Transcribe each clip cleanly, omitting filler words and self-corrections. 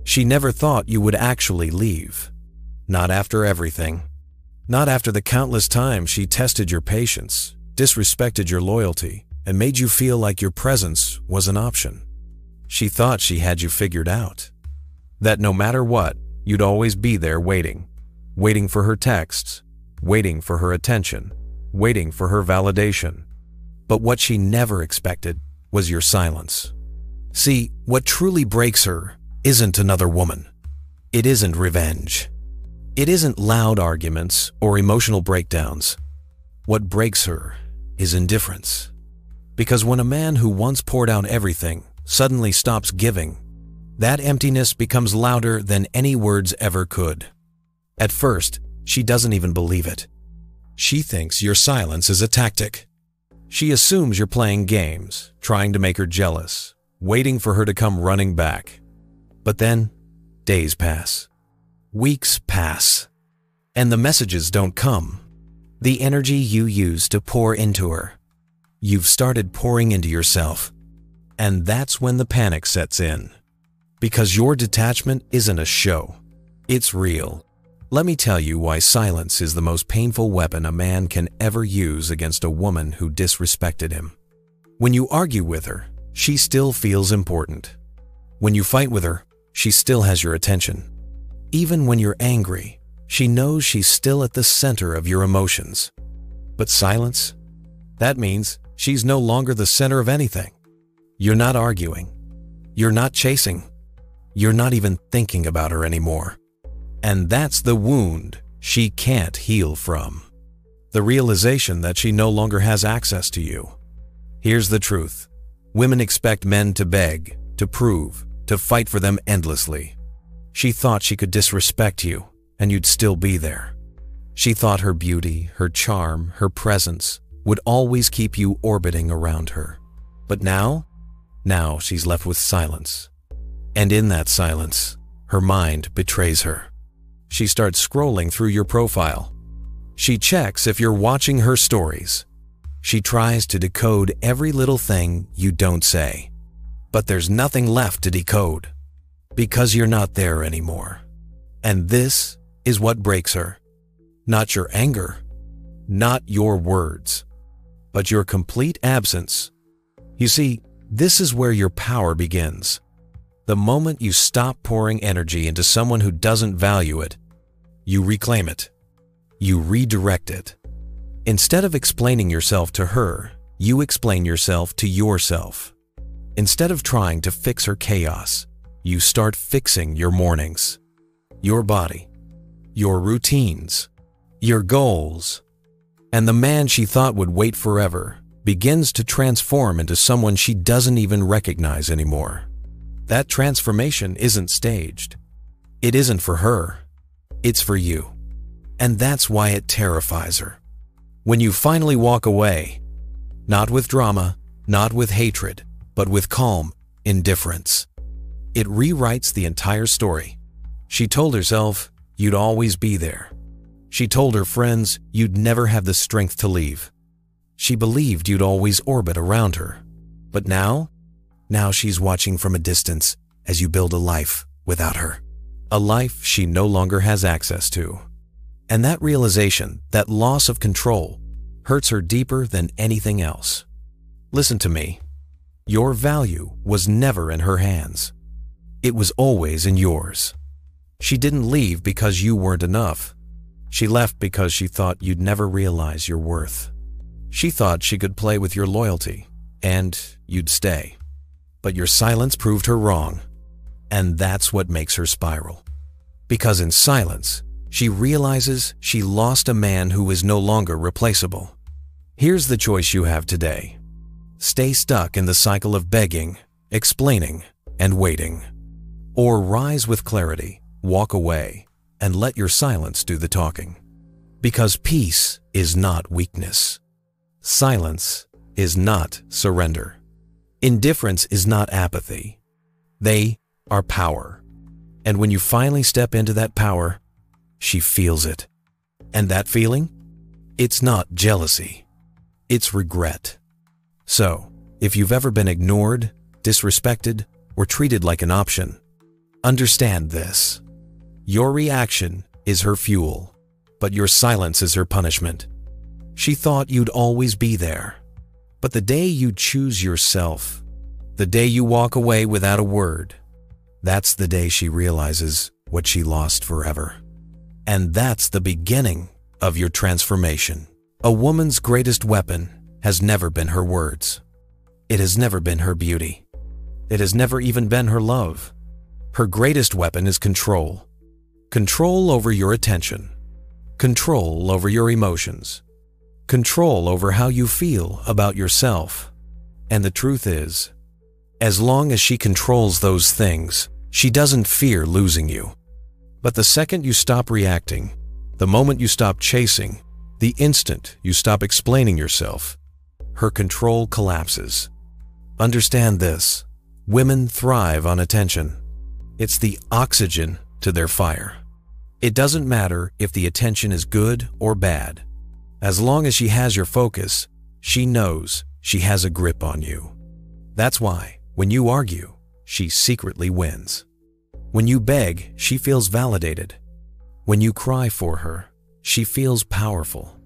She never thought you would actually leave. Not after everything. Not after the countless times she tested your patience, disrespected your loyalty, and made you feel like your presence was an option. She thought she had you figured out. That no matter what, you'd always be there waiting. Waiting for her texts, waiting for her attention, waiting for her validation. But what she never expected was your silence. See, what truly breaks her isn't another woman. It isn't revenge. It isn't loud arguments or emotional breakdowns. What breaks her is indifference. Because when a man who once poured out everything suddenly stops giving, that emptiness becomes louder than any words ever could. At first, she doesn't even believe it. She thinks your silence is a tactic. She assumes you're playing games, trying to make her jealous, waiting for her to come running back. But then, days pass. Weeks pass. And the messages don't come. The energy you used to pour into her, you've started pouring into yourself. And that's when the panic sets in. Because your detachment isn't a show. It's real. Let me tell you why silence is the most painful weapon a man can ever use against a woman who disrespected him. When you argue with her, she still feels important. When you fight with her, she still has your attention. Even when you're angry, she knows she's still at the center of your emotions. But silence? That means she's no longer the center of anything. You're not arguing. You're not chasing. You're not even thinking about her anymore. And that's the wound she can't heal from. The realization that she no longer has access to you. Here's the truth. Women expect men to beg, to prove, to fight for them endlessly. She thought she could disrespect you, and you'd still be there. She thought her beauty, her charm, her presence would always keep you orbiting around her. But now she's left with silence. And in that silence, her mind betrays her. She starts scrolling through your profile. She checks if you're watching her stories. She tries to decode every little thing you don't say. But there's nothing left to decode. Because you're not there anymore. And this is what breaks her. Not your anger, not your words, but your complete absence. You see, this is where your power begins. The moment you stop pouring energy into someone who doesn't value it, you reclaim it. You redirect it. Instead of explaining yourself to her, you explain yourself to yourself. Instead of trying to fix her chaos, you start fixing your mornings, your body, your routines, your goals. And the man she thought would wait forever begins to transform into someone she doesn't even recognize anymore. That transformation isn't staged. It isn't for her. It's for you. And that's why it terrifies her. When you finally walk away, not with drama, not with hatred, but with calm indifference, it rewrites the entire story. She told herself you'd always be there. She told her friends you'd never have the strength to leave. She believed you'd always orbit around her. But now she's watching from a distance as you build a life without her. A life she no longer has access to. And that realization, that loss of control, hurts her deeper than anything else. Listen to me. Your value was never in her hands. It was always in yours. She didn't leave because you weren't enough. She left because she thought you'd never realize your worth. She thought she could play with your loyalty, and you'd stay. But your silence proved her wrong. And that's what makes her spiral. Because in silence, she realizes she lost a man who is no longer replaceable. Here's the choice you have today. Stay stuck in the cycle of begging, explaining, and waiting. Or rise with clarity, walk away, and let your silence do the talking. Because peace is not weakness. Silence is not surrender. Indifference is not apathy. They are power. And when you finally step into that power, she feels it. And that feeling? It's not jealousy. It's regret. So, if you've ever been ignored, disrespected, or treated like an option, Understand this. Your reaction is her fuel, but your silence is her punishment. She thought you'd always be there. But the day you choose yourself, the day you walk away without a word, that's the day she realizes what she lost forever. And that's the beginning of your transformation. A woman's greatest weapon has never been her words. It has never been her beauty. It has never even been her love. Her greatest weapon is control. Control over your attention. Control over your emotions. Control over how you feel about yourself. And the truth is, as long as she controls those things, she doesn't fear losing you. But the second you stop reacting, the moment you stop chasing, the instant you stop explaining yourself, her control collapses. Understand this. Women thrive on attention. It's the oxygen to their fire. It doesn't matter if the attention is good or bad. As long as she has your focus, she knows she has a grip on you. That's why, when you argue, she secretly wins. When you beg, she feels validated. When you cry for her, she feels powerful.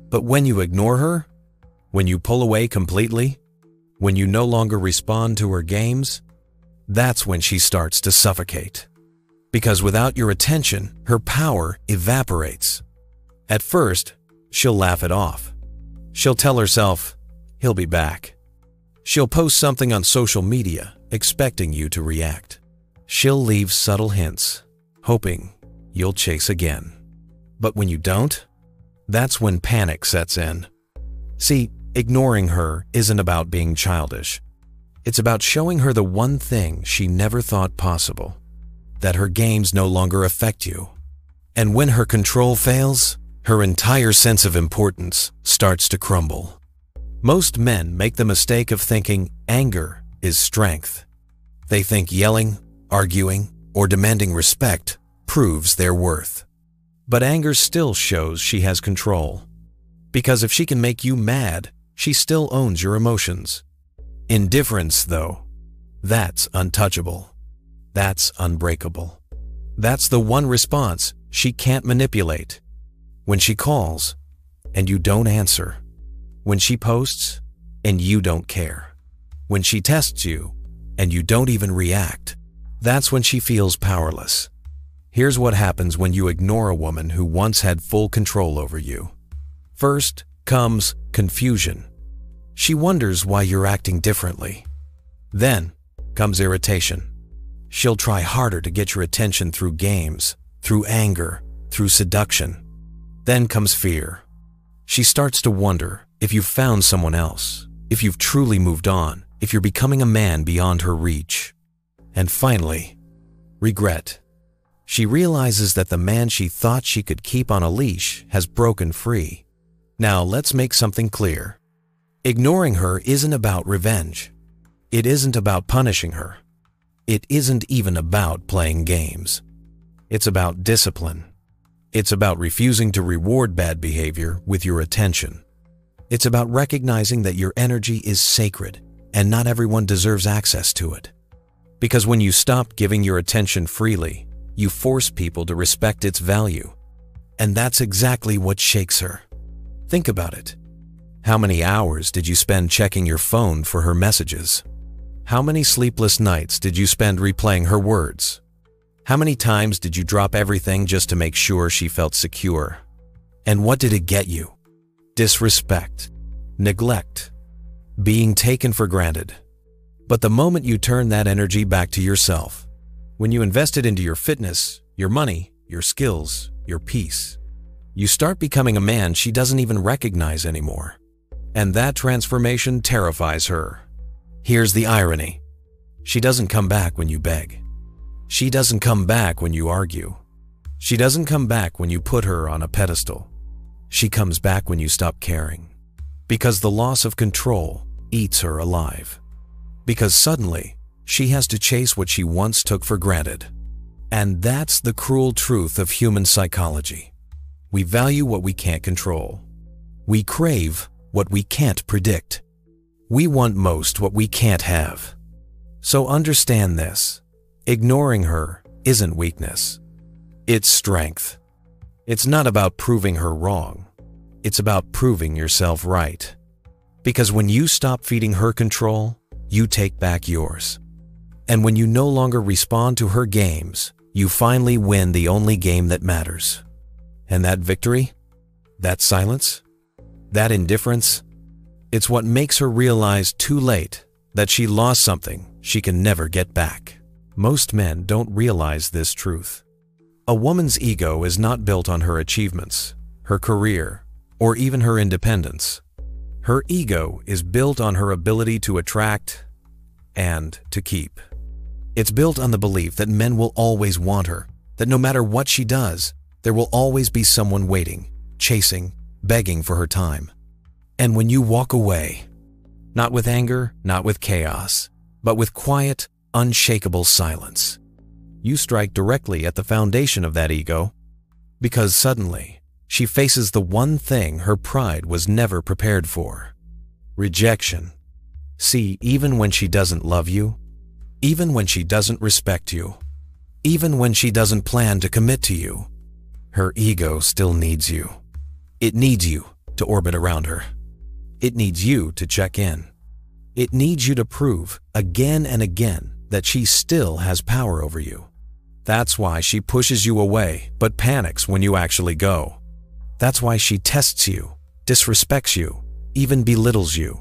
But when you ignore her, when you pull away completely, when you no longer respond to her games, that's when she starts to suffocate. Because without your attention, her power evaporates. At first, she'll laugh it off. She'll tell herself, he'll be back. She'll post something on social media, expecting you to react. She'll leave subtle hints, hoping you'll chase again. But when you don't, that's when panic sets in. See, ignoring her isn't about being childish. It's about showing her the one thing she never thought possible, that her games no longer affect you. And when her control fails, her entire sense of importance starts to crumble. Most men make the mistake of thinking anger is strength. They think yelling, arguing, or demanding respect proves their worth. But anger still shows she has control. Because if she can make you mad, she still owns your emotions. Indifference, though, that's untouchable. That's unbreakable. That's the one response she can't manipulate. When she calls and you don't answer. When she posts and you don't care. When she tests you and you don't even react. That's when she feels powerless. Here's what happens when you ignore a woman who once had full control over you. First comes confusion. She wonders why you're acting differently. Then comes irritation. She'll try harder to get your attention through games, through anger, through seduction. Then comes fear. She starts to wonder if you've found someone else, if you've truly moved on, if you're becoming a man beyond her reach. And finally, regret. She realizes that the man she thought she could keep on a leash has broken free. Now let's make something clear. Ignoring her isn't about revenge. It isn't about punishing her. It isn't even about playing games. It's about discipline. It's about refusing to reward bad behavior with your attention. It's about recognizing that your energy is sacred and not everyone deserves access to it. Because when you stop giving your attention freely, you force people to respect its value. And that's exactly what shakes her. Think about it. How many hours did you spend checking your phone for her messages? How many sleepless nights did you spend replaying her words? How many times did you drop everything just to make sure she felt secure? And what did it get you? Disrespect, neglect, being taken for granted. But the moment you turn that energy back to yourself, when you invest it into your fitness, your money, your skills, your peace, you start becoming a man she doesn't even recognize anymore. And that transformation terrifies her. Here's the irony. She doesn't come back when you beg. She doesn't come back when you argue. She doesn't come back when you put her on a pedestal. She comes back when you stop caring. Because the loss of control eats her alive. Because suddenly, she has to chase what she once took for granted. And that's the cruel truth of human psychology. We value what we can't control. We crave what we can't predict. We want most what we can't have. So understand this. Ignoring her isn't weakness. It's strength. It's not about proving her wrong. It's about proving yourself right. Because when you stop feeding her control, you take back yours. And when you no longer respond to her games, you finally win the only game that matters. And that victory? That silence? That indifference? It's what makes her realize too late that she lost something she can never get back. Most men don't realize this truth. A woman's ego is not built on her achievements, her career, or even her independence. Her ego is built on her ability to attract and to keep. It's built on the belief that men will always want her, that no matter what she does, there will always be someone waiting, chasing, begging for her time. And when you walk away, not with anger, not with chaos, but with quiet, unshakable silence, you strike directly at the foundation of that ego, because suddenly she faces the one thing her pride was never prepared for: rejection. See, even when she doesn't love you, even when she doesn't respect you, even when she doesn't plan to commit to you, her ego still needs you. It needs you to orbit around her. It needs you to check in. It needs you to prove again and again that she still has power over you. That's why she pushes you away but panics when you actually go. That's why she tests you, disrespects you, even belittles you,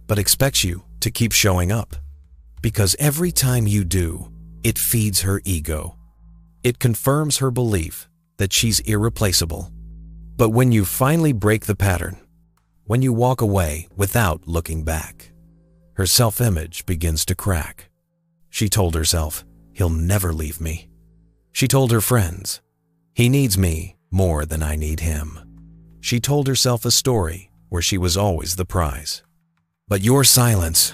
but expects you to keep showing up. Because every time you do, it feeds her ego. It confirms her belief that she's irreplaceable. But when you finally break the pattern, when you walk away without looking back, her self-image begins to crack. She told herself, "He'll never leave me." She told her friends, "He needs me more than I need him." She told herself a story where she was always the prize. But your silence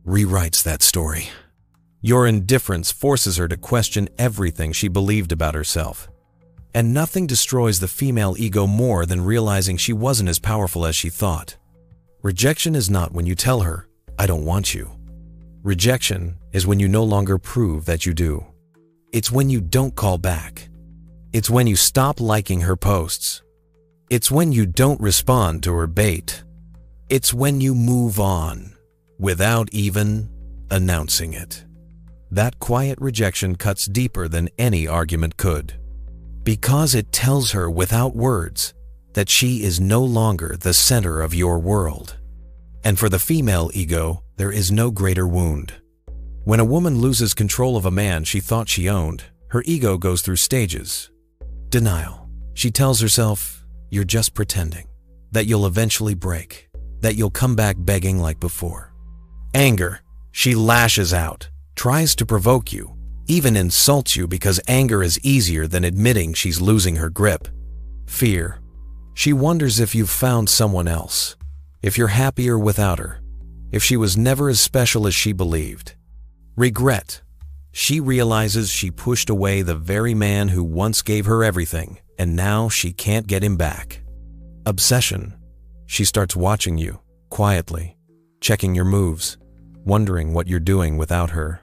rewrites that story. Your indifference forces her to question everything she believed about herself. And nothing destroys the female ego more than realizing she wasn't as powerful as she thought. Rejection is not when you tell her, "I don't want you." Rejection is when you no longer prove that you do. It's when you don't call back. It's when you stop liking her posts. It's when you don't respond to her bait. It's when you move on without even announcing it. That quiet rejection cuts deeper than any argument could, because it tells her without words that she is no longer the center of your world. And for the female ego, there is no greater wound. When a woman loses control of a man she thought she owned, her ego goes through stages. Denial. She tells herself, "You're just pretending," that you'll eventually break, that you'll come back begging like before. Anger. She lashes out, tries to provoke you, even insults you because anger is easier than admitting she's losing her grip. Fear. She wonders if you've found someone else, if you're happier without her, if she was never as special as she believed. Regret. She realizes she pushed away the very man who once gave her everything, and now she can't get him back. Obsession. She starts watching you, quietly, checking your moves, wondering what you're doing without her.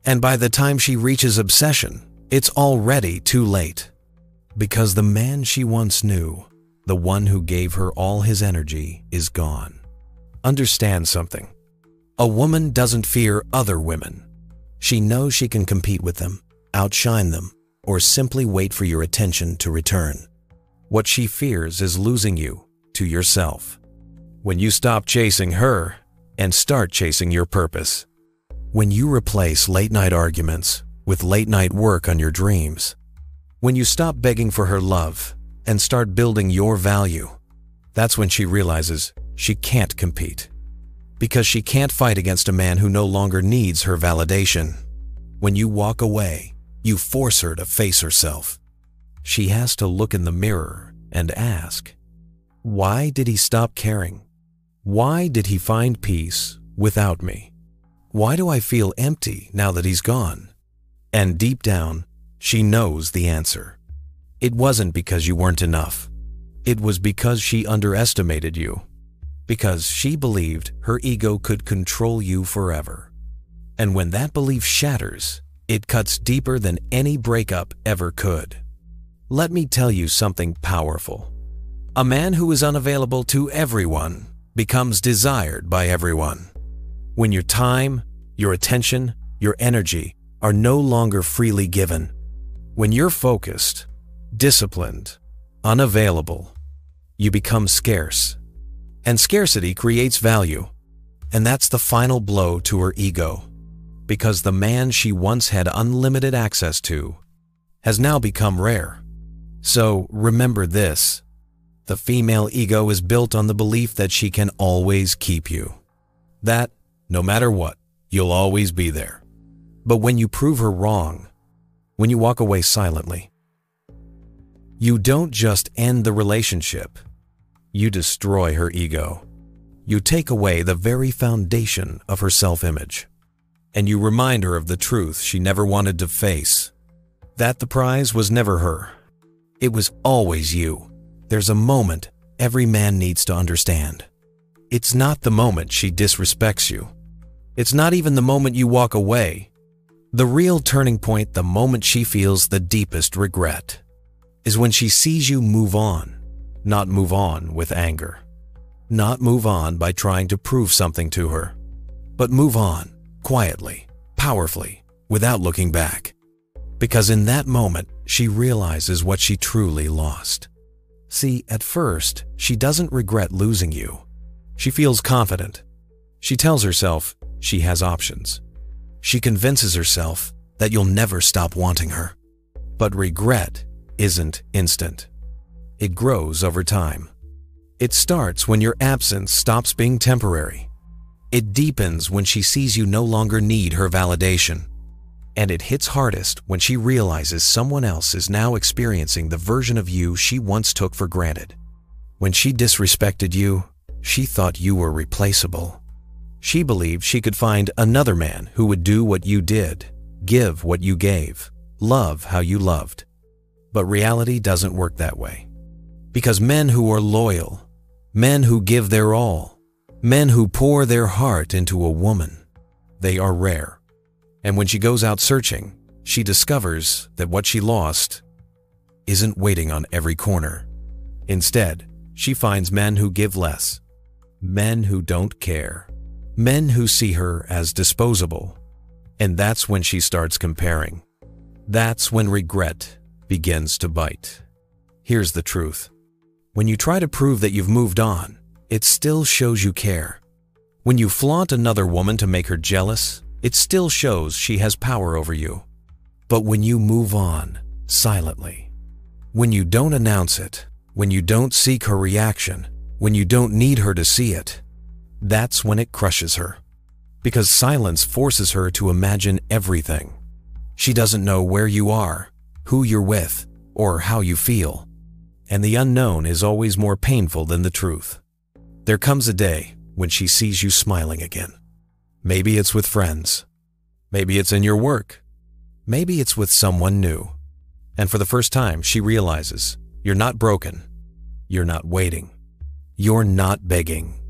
And by the time she reaches obsession, it's already too late. Because the man she once knew, the one who gave her all his energy, is gone. Understand something. A woman doesn't fear other women. She knows she can compete with them, outshine them, or simply wait for your attention to return. What she fears is losing you to yourself. When you stop chasing her and start chasing your purpose. When you replace late-night arguments with late-night work on your dreams. When you stop begging for her love and start building your value. That's when she realizes she can't compete. Because she can't fight against a man who no longer needs her validation. When you walk away, you force her to face herself. She has to look in the mirror and ask, why did he stop caring? Why did he find peace without me? Why do I feel empty now that he's gone? And deep down, she knows the answer. It wasn't because you weren't enough. It was because she underestimated you. Because she believed her ego could control you forever. And when that belief shatters, It cuts deeper than any breakup ever could. Let me tell you something powerful. A man who is unavailable to everyone becomes desired by everyone. When your time, your attention, your energy are no longer freely given. When you're focused, disciplined, unavailable, you become scarce. And scarcity creates value. And that's the final blow to her ego. Because the man she once had unlimited access to has now become rare. So remember this. The female ego is built on the belief that she can always keep you. That, no matter what, you'll always be there. But when you prove her wrong, when you walk away silently, you don't just end the relationship, you destroy her ego. You take away the very foundation of her self-image, and you remind her of the truth she never wanted to face, that the prize was never her. It was always you. There's a moment every man needs to understand. It's not the moment she disrespects you. It's not even the moment you walk away. The real turning point, the moment she feels the deepest regret, is when she sees you move on, not move on with anger. Not move on by trying to prove something to her, but move on quietly, powerfully, without looking back. Because in that moment, she realizes what she truly lost. See, at first, she doesn't regret losing you. She feels confident. She tells herself she has options. She convinces herself that you'll never stop wanting her. But regret isn't instant. It grows over time. It starts when your absence stops being temporary. It deepens when she sees you no longer need her validation. And it hits hardest when she realizes someone else is now experiencing the version of you she once took for granted. When she disrespected you, she thought you were replaceable. She believed she could find another man who would do what you did, give what you gave, love how you loved. But reality doesn't work that way. Because men who are loyal, men who give their all, men who pour their heart into a woman, they are rare. And when she goes out searching, she discovers that what she lost isn't waiting on every corner. Instead, she finds men who give less, men who don't care, men who see her as disposable. And that's when she starts comparing. That's when regret begins to bite. Here's the truth. When you try to prove that you've moved on, it still shows you care. When you flaunt another woman to make her jealous, it still shows she has power over you. But when you move on, silently, when you don't announce it, when you don't seek her reaction, when you don't need her to see it, that's when it crushes her. Because silence forces her to imagine everything. She doesn't know where you are, who you're with, or how you feel. And the unknown is always more painful than the truth. There comes a day when she sees you smiling again. Maybe it's with friends. Maybe it's in your work. Maybe it's with someone new. And for the first time, she realizes you're not broken. You're not waiting. You're not begging.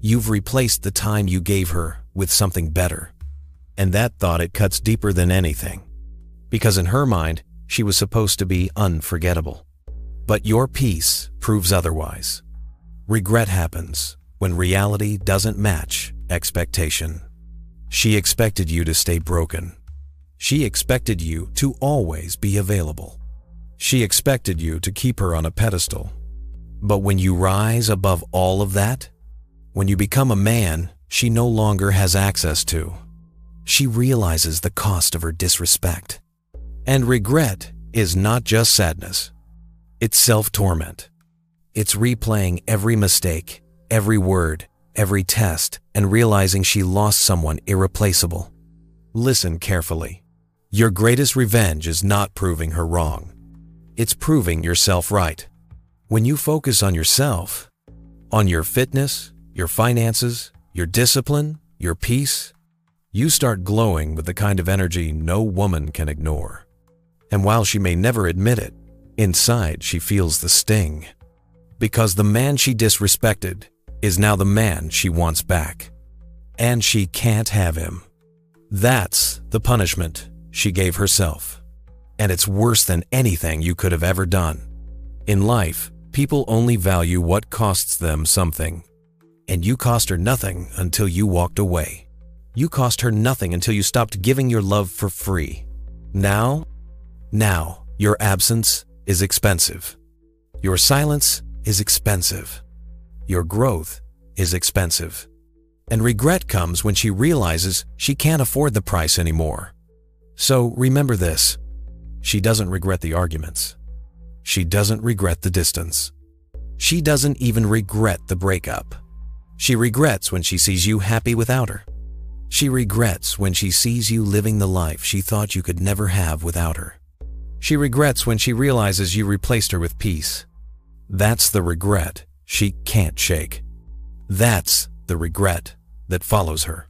You've replaced the time you gave her with something better. And that thought, it cuts deeper than anything. Because in her mind, she was supposed to be unforgettable. But your peace proves otherwise. Regret happens when reality doesn't match expectation. She expected you to stay broken. She expected you to always be available. She expected you to keep her on a pedestal. But when you rise above all of that, when you become a man she no longer has access to, she realizes the cost of her disrespect. And regret is not just sadness. It's self-torment. It's replaying every mistake, every word, every test, and realizing she lost someone irreplaceable. Listen carefully. Your greatest revenge is not proving her wrong. It's proving yourself right. When you focus on yourself, on your fitness, your finances, your discipline, your peace, you start glowing with the kind of energy no woman can ignore. And while she may never admit it, inside she feels the sting. Because the man she disrespected is now the man she wants back. And she can't have him. That's the punishment she gave herself. And it's worse than anything you could have ever done. In life, people only value what costs them something. And you cost her nothing until you walked away. You cost her nothing until you stopped giving your love for free. Now, your absence is expensive. Your silence is expensive. Your growth is expensive. And regret comes when she realizes she can't afford the price anymore. So remember this. She doesn't regret the arguments. She doesn't regret the distance. She doesn't even regret the breakup. She regrets when she sees you happy without her. She regrets when she sees you living the life she thought you could never have without her. She regrets when she realizes you replaced her with peace. That's the regret she can't shake. That's the regret that follows her.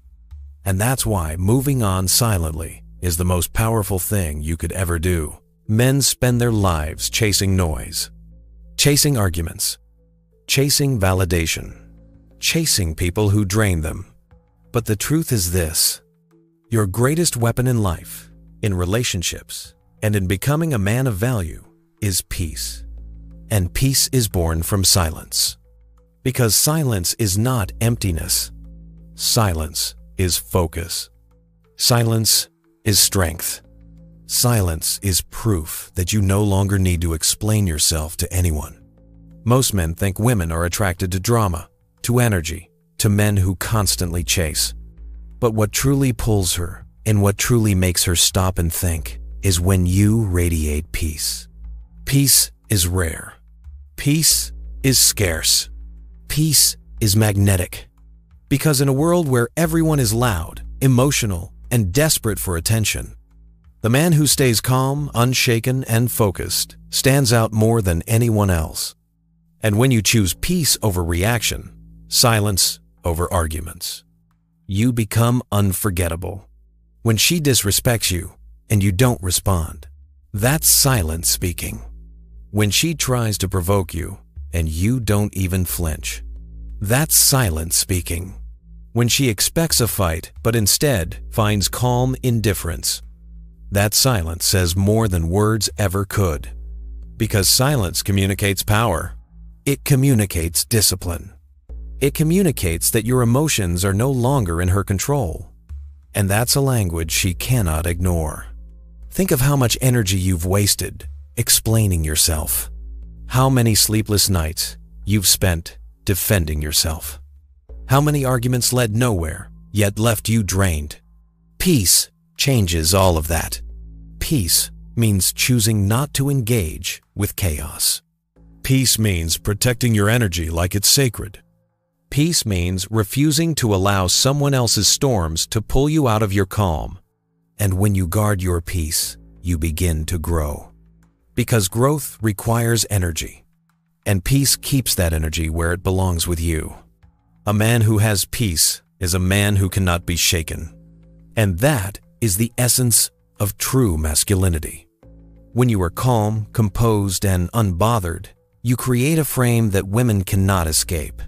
And that's why moving on silently is the most powerful thing you could ever do. Men spend their lives chasing noise, chasing arguments, chasing validation, chasing people who drain them. But the truth is this: your greatest weapon in life, in relationships, and in becoming a man of value is peace. And peace is born from silence. Because silence is not emptiness. Silence is focus. Silence is strength. Silence is proof that you no longer need to explain yourself to anyone. Most men think women are attracted to drama, to energy, to men who constantly chase. But what truly pulls her and what truly makes her stop and think is when you radiate peace. Peace is rare. Peace is scarce. Peace is magnetic. Because in a world where everyone is loud, emotional, and desperate for attention, the man who stays calm, unshaken, and focused stands out more than anyone else. And when you choose peace over reaction, silence over arguments, you become unforgettable. When she disrespects you and you don't respond, that's silence speaking. When she tries to provoke you and you don't even flinch, that's silence speaking. When she expects a fight but instead finds calm indifference, that silence says more than words ever could. Because silence communicates power. It communicates discipline. It communicates that your emotions are no longer in her control. And that's a language she cannot ignore. Think of how much energy you've wasted explaining yourself. How many sleepless nights you've spent defending yourself. How many arguments led nowhere, yet left you drained. Peace changes all of that. Peace means choosing not to engage with chaos. Peace means protecting your energy like it's sacred. Peace means refusing to allow someone else's storms to pull you out of your calm. And when you guard your peace, you begin to grow. Because growth requires energy. And peace keeps that energy where it belongs with you. A man who has peace is a man who cannot be shaken. And that is the essence of true masculinity. When you are calm, composed, and unbothered, you create a frame that women cannot escape.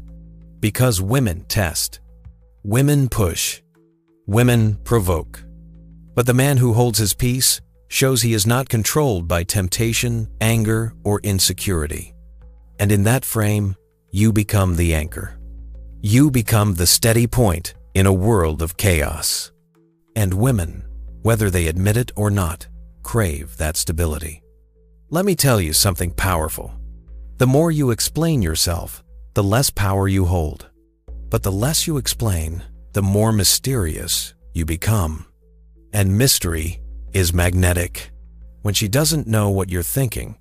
Because women test. Women push. Women provoke. But the man who holds his peace shows he is not controlled by temptation, anger, or insecurity. And in that frame, you become the anchor. You become the steady point in a world of chaos. And women, whether they admit it or not, crave that stability. Let me tell you something powerful. The more you explain yourself, the less power you hold. But the less you explain, the more mysterious you become. And mystery is magnetic. When she doesn't know what you're thinking,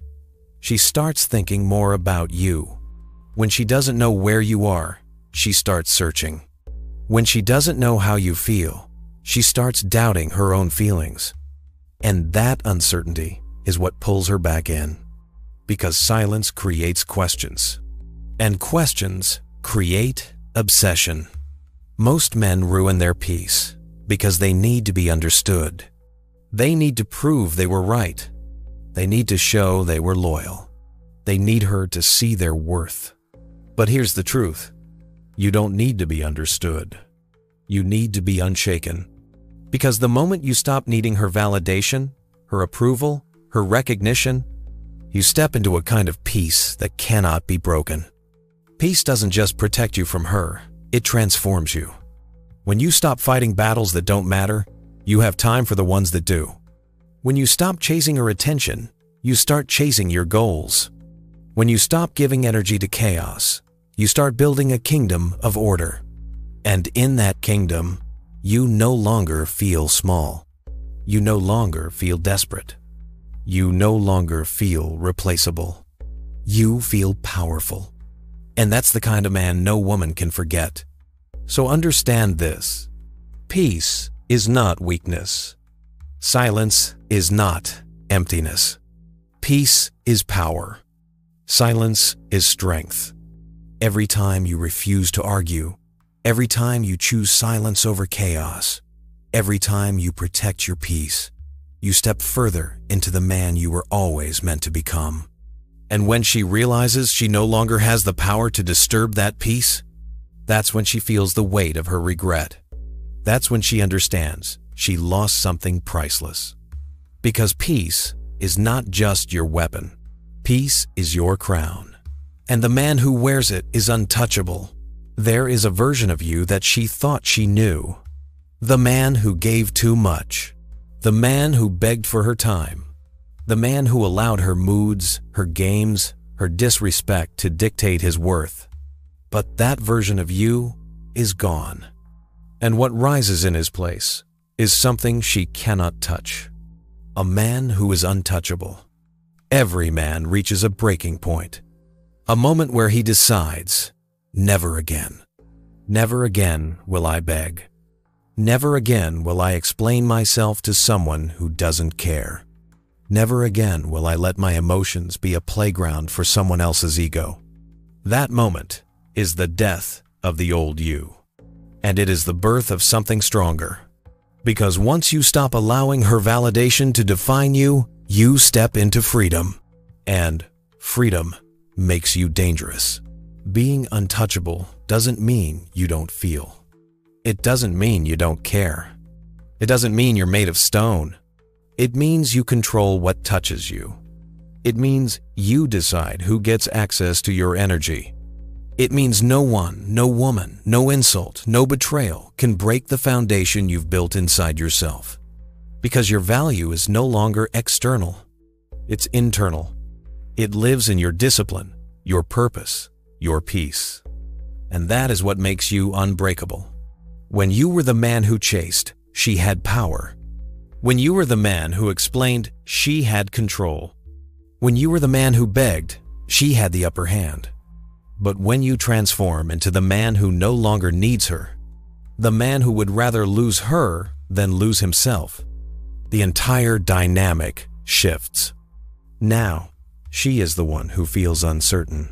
she starts thinking more about you. When she doesn't know where you are, she starts searching. When she doesn't know how you feel, she starts doubting her own feelings. And that uncertainty is what pulls her back in. Because silence creates questions. And questions create obsession. Most men ruin their peace because they need to be understood. They need to prove they were right. They need to show they were loyal. They need her to see their worth. But here's the truth. You don't need to be understood. You need to be unshaken. Because the moment you stop needing her validation, her approval, her recognition, you step into a kind of peace that cannot be broken. Peace doesn't just protect you from her, it transforms you. When you stop fighting battles that don't matter, you have time for the ones that do. When you stop chasing her attention, you start chasing your goals. When you stop giving energy to chaos, you start building a kingdom of order. And in that kingdom, you no longer feel small. You no longer feel desperate. You no longer feel replaceable. You feel powerful. And that's the kind of man no woman can forget. So understand this. Peace is not weakness. Silence is not emptiness. Peace is power. Silence is strength. Every time you refuse to argue, every time you choose silence over chaos, every time you protect your peace, you step further into the man you were always meant to become. And when she realizes she no longer has the power to disturb that peace, that's when she feels the weight of her regret. That's when she understands she lost something priceless. Because peace is not just your weapon. Peace is your crown. And the man who wears it is untouchable. There is a version of you that she thought she knew. The man who gave too much. The man who begged for her time. The man who allowed her moods, her games, her disrespect to dictate his worth. But that version of you is gone. And what rises in his place is something she cannot touch. A man who is untouchable. Every man reaches a breaking point. A moment where he decides, never again. Never again will I beg. Never again will I explain myself to someone who doesn't care. Never again will I let my emotions be a playground for someone else's ego. That moment is the death of the old you. And it is the birth of something stronger. Because once you stop allowing her validation to define you, you step into freedom. And freedom makes you dangerous. Being untouchable doesn't mean you don't feel. It doesn't mean you don't care. It doesn't mean you're made of stone. It means you control what touches you. It means you decide who gets access to your energy. It means no one, no woman, no insult, no betrayal can break the foundation you've built inside yourself. Because your value is no longer external. It's internal. It lives in your discipline, your purpose, your peace. And that is what makes you unbreakable. When you were the man who chased, she had power. When you were the man who explained, she had control. When you were the man who begged, she had the upper hand. But when you transform into the man who no longer needs her, the man who would rather lose her than lose himself, the entire dynamic shifts. Now, she is the one who feels uncertain.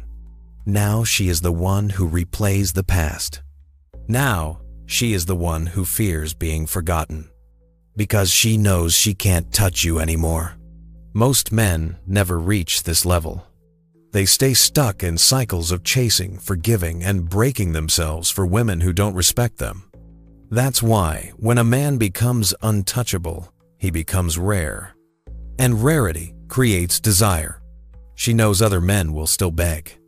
Now she is the one who replays the past. Now she is the one who fears being forgotten. Because she knows she can't touch you anymore. Most men never reach this level. They stay stuck in cycles of chasing, forgiving, and breaking themselves for women who don't respect them. That's why, when a man becomes untouchable, he becomes rare. And rarity creates desire. She knows other men will still beg.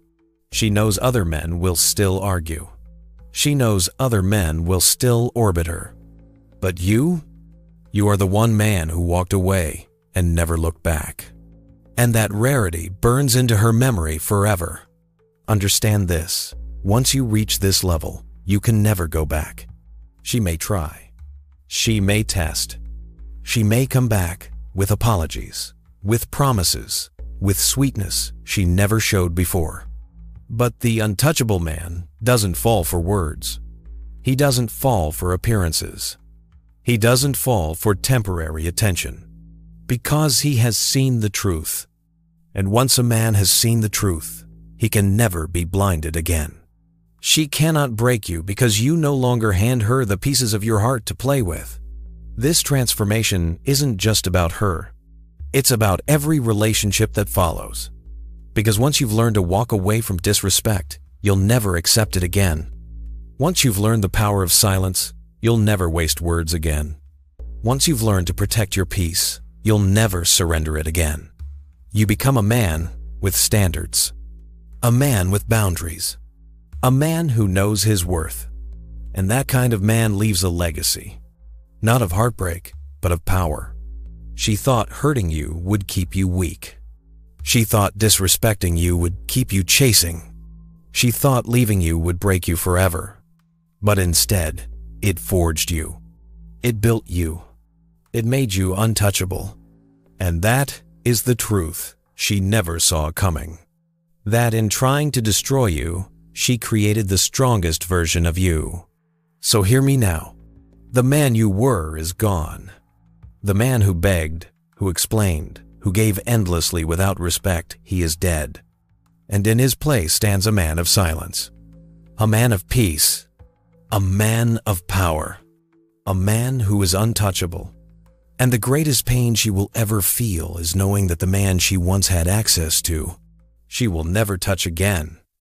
She knows other men will still argue. She knows other men will still orbit her. But you are the one man who walked away and never looked back. And that rarity burns into her memory forever. Understand this, once you reach this level, you can never go back. She may try. She may test. She may come back with apologies, with promises, with sweetness she never showed before. But the untouchable man doesn't fall for words. He doesn't fall for appearances. He doesn't fall for temporary attention. Because he has seen the truth. And once a man has seen the truth, he can never be blinded again. She cannot break you because you no longer hand her the pieces of your heart to play with. This transformation isn't just about her. It's about every relationship that follows. Because once you've learned to walk away from disrespect, you'll never accept it again. Once you've learned the power of silence, you'll never waste words again. Once you've learned to protect your peace, you'll never surrender it again. You become a man with standards, a man with boundaries, a man who knows his worth. And that kind of man leaves a legacy, not of heartbreak, but of power. She thought hurting you would keep you weak. She thought disrespecting you would keep you chasing. She thought leaving you would break you forever. But instead, it forged you. It built you. It made you untouchable. And that is the truth she never saw coming. That in trying to destroy you, she created the strongest version of you. So hear me now. The man you were is gone. The man who begged, who explained, who gave endlessly without respect, he is dead. And in his place stands a man of silence, a man of peace, a man of power, a man who is untouchable. And the greatest pain she will ever feel is knowing that the man she once had access to, she will never touch again.